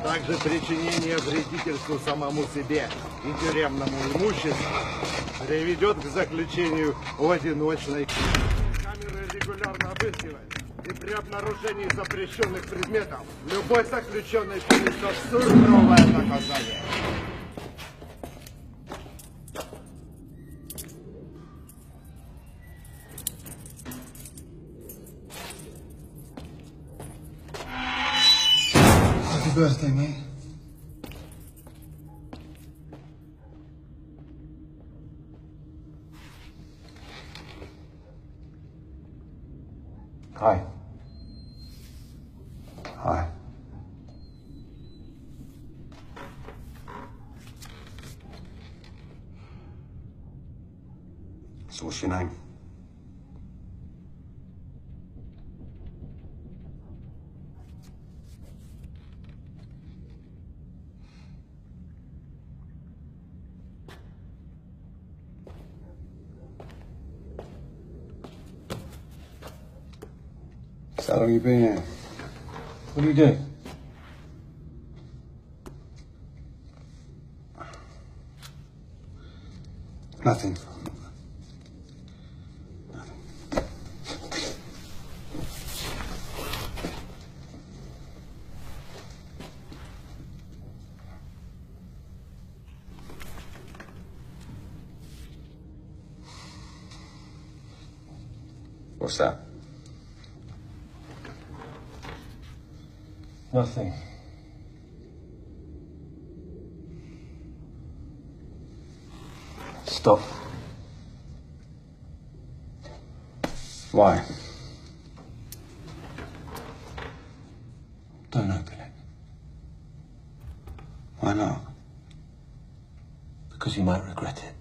также причинение вредительству самому себе и тюремному имуществу приведет к заключению в одиночной камеры регулярно обыскивать. И при обнаружении запрещенных предметов любой заключенный понесет суровое наказание. Happy birthday, mate. Hi. Hi. So what's your name? So how long you been here? What do you do? Nothing. What's that? Nothing. Stop. Why? Don't open it. Why not? Because you might regret it.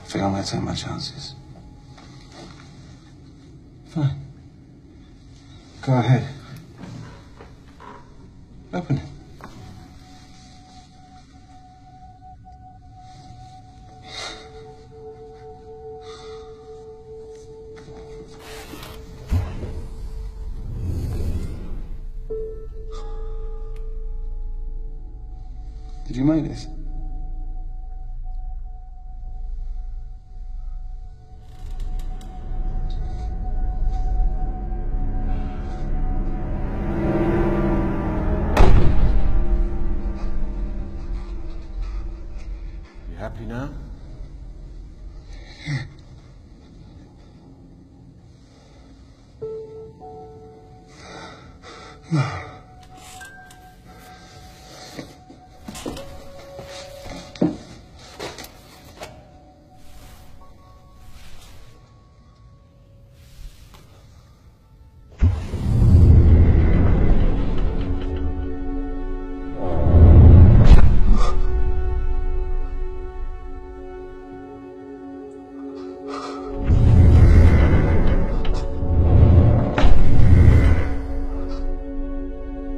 I think I'm gonna take my chances. Fine. Go ahead. Open it. Did you make this? You happy now?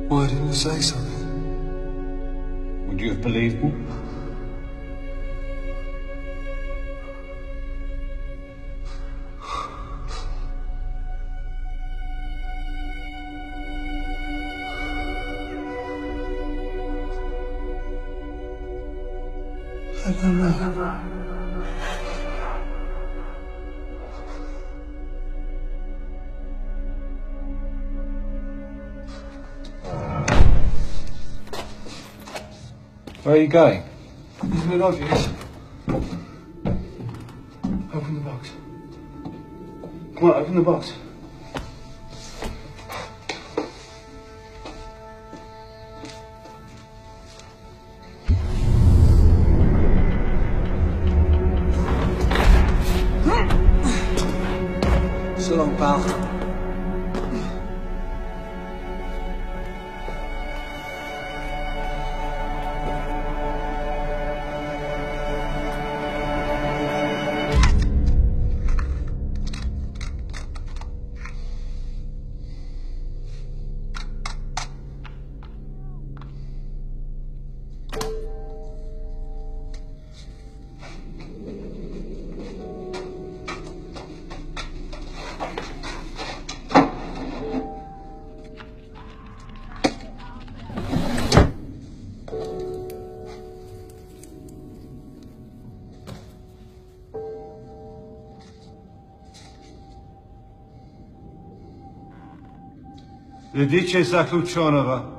Why didn't you say something? Would you have believed me? I don't know. Where are you going? Isn't it obvious? Open the box. Come on, open the box. So long, pal. Ведите заключенного